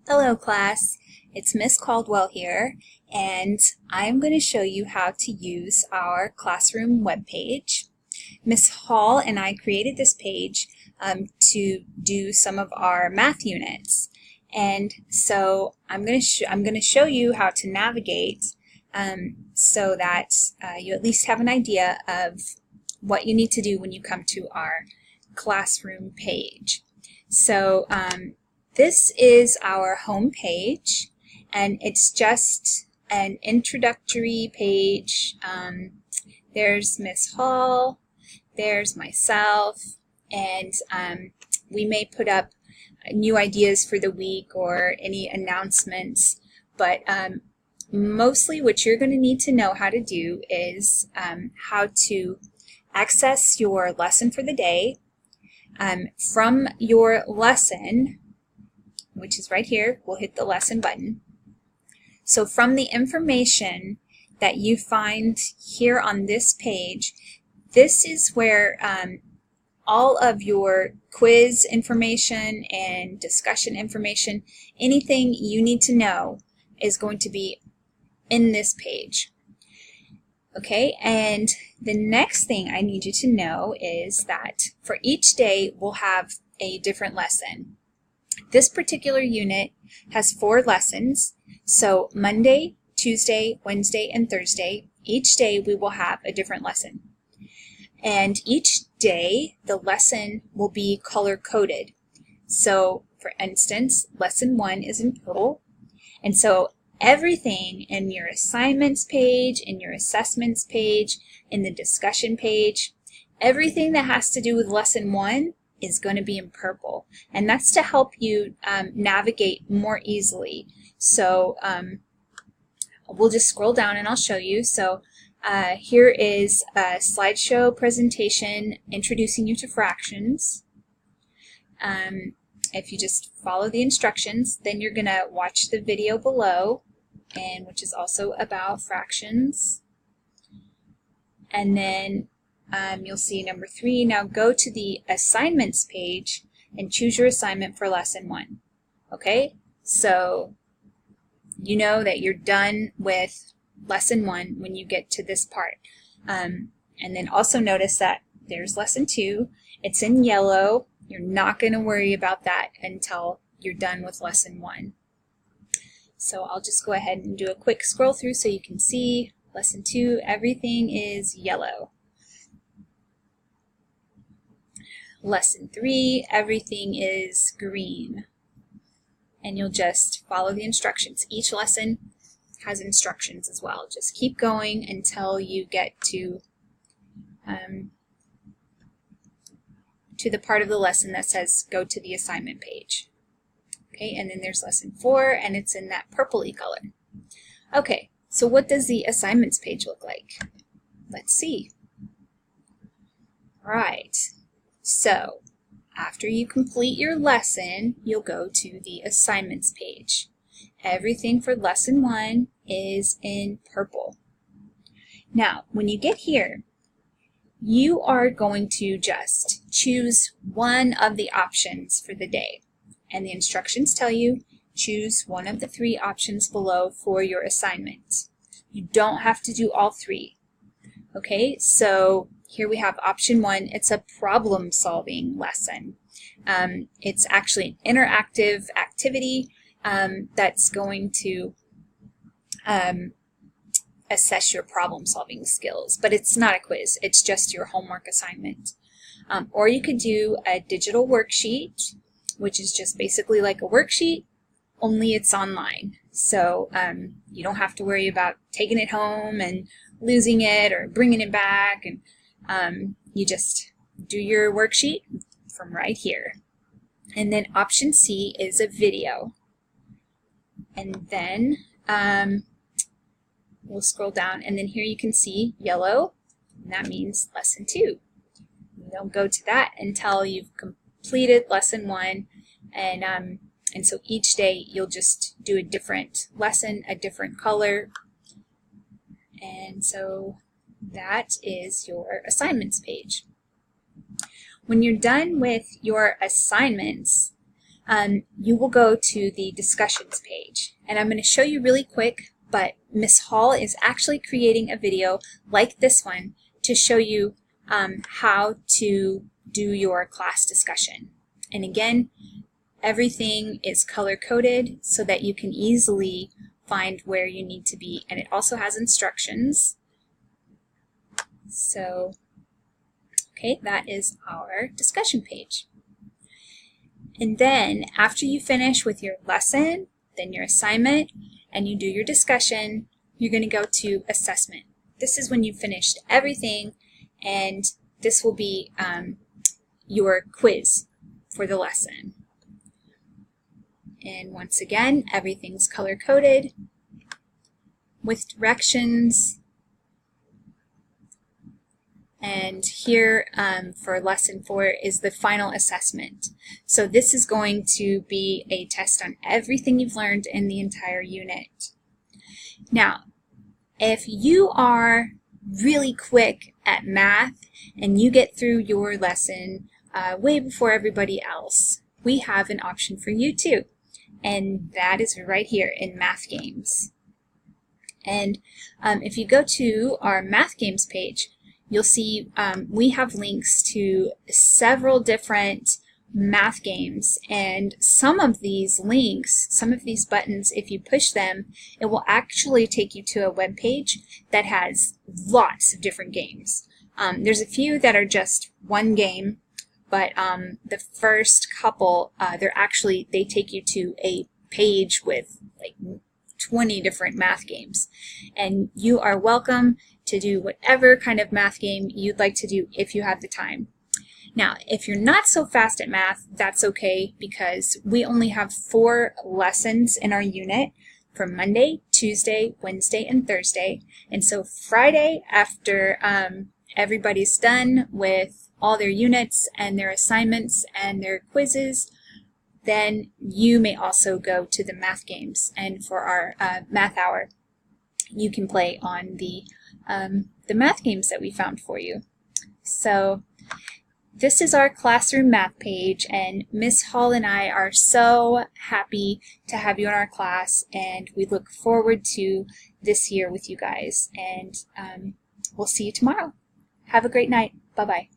Hello class, it's Miss Caldwell here, and I'm going to show you how to use our classroom webpage. Miss Hall and I created this page to do some of our math units, and so I'm going to show you how to navigate so that you at least have an idea of what you need to do when you come to our classroom page. So this is our home page, and it's just an introductory page. There's Miss Hall, there's myself, and we may put up new ideas for the week or any announcements, but mostly what you're going to need to know how to do is how to access your lesson for the day. From your lesson, which is right here, we'll hit the lesson button. So from the information that you find here on this page, this is where all of your quiz information and discussion information, anything you need to know is going to be in this page. Okay, and the next thing I need you to know is that for each day we'll have a different lesson. This particular unit has 4 lessons, so Monday, Tuesday, Wednesday, and Thursday, each day we will have a different lesson. And each day the lesson will be color-coded. So for instance, lesson 1 is in purple, and so everything in your assignments page, in your assessments page, in the discussion page, everything that has to do with lesson 1 is going to be in purple, and that's to help you navigate more easily. So we'll just scroll down and I'll show you. So here is a slideshow presentation introducing you to fractions. If you just follow the instructions, then you're going to watch the video below, and which is also about fractions. And then you'll see number 3. Now go to the assignments page and choose your assignment for lesson 1. Okay, so you know that you're done with lesson 1 when you get to this part. And then also notice that there's lesson 2. It's in yellow. You're not going to worry about that until you're done with lesson 1. So I'll just go ahead and do a quick scroll through so you can see lesson 2. Everything is yellow. Lesson 3, everything is green. And you'll just follow the instructions. Each lesson has instructions as well. Just keep going until you get to the part of the lesson that says go to the assignment page. Okay, and then there's lesson 4, and it's in that purpley color. Okay, so what does the assignments page look like? Let's see. All right. So, after you complete your lesson, you'll go to the assignments page. Everything for lesson 1 is in purple. Now, when you get here, you are going to just choose one of the options for the day. And the instructions tell you choose one of the 3 options below for your assignment. You don't have to do all 3. Okay, so here we have option 1. It's a problem-solving lesson. It's actually an interactive activity that's going to assess your problem-solving skills, but it's not a quiz. It's just your homework assignment. Or you could do a digital worksheet, which is just basically like a worksheet, only it's online. So you don't have to worry about taking it home and losing it or bringing it back, and you just do your worksheet from right here. And then option C is a video. And then we'll scroll down, and then here you can see yellow, and that means lesson 2. You don't go to that until you've completed lesson 1, and so each day you'll just do a different lesson, a different color, and so that is your assignments page. When you're done with your assignments, you will go to the discussions page. And I'm going to show you really quick, but Miss Hall is actually creating a video like this one to show you how to do your class discussion. And again, everything is color-coded so that you can easily find where you need to be. And it also has instructions. So, okay, that is our discussion page. And then after you finish with your lesson, then your assignment, and you do your discussion, you're going to go to assessment. This is when you've finished everything, and this will be your quiz for the lesson. And once again, everything's color-coded with directions. And here for lesson 4 is the final assessment. So this is going to be a test on everything you've learned in the entire unit. Now, if you are really quick at math and you get through your lesson way before everybody else, we have an option for you too. And that is right here in Math Games. And if you go to our Math Games page, you'll see we have links to several different math games, and some of these links, some of these buttons, if you push them, it will actually take you to a web page that has lots of different games. There's a few that are just one game, but the first couple, they take you to a page with like 20 different math games, and you are welcome to do whatever kind of math game you'd like to do if you have the time. Now, if you're not so fast at math, that's okay, because we only have 4 lessons in our unit for Monday, Tuesday, Wednesday, and Thursday. And so Friday, after everybody's done with all their units and their assignments and their quizzes, then you may also go to the math games. And for our math hour, you can play on the math games that we found for you. So this is our classroom math page, and Miss Hall and I are so happy to have you in our class, and we look forward to this year with you guys. And we'll see you tomorrow. Have a great night. Bye-bye.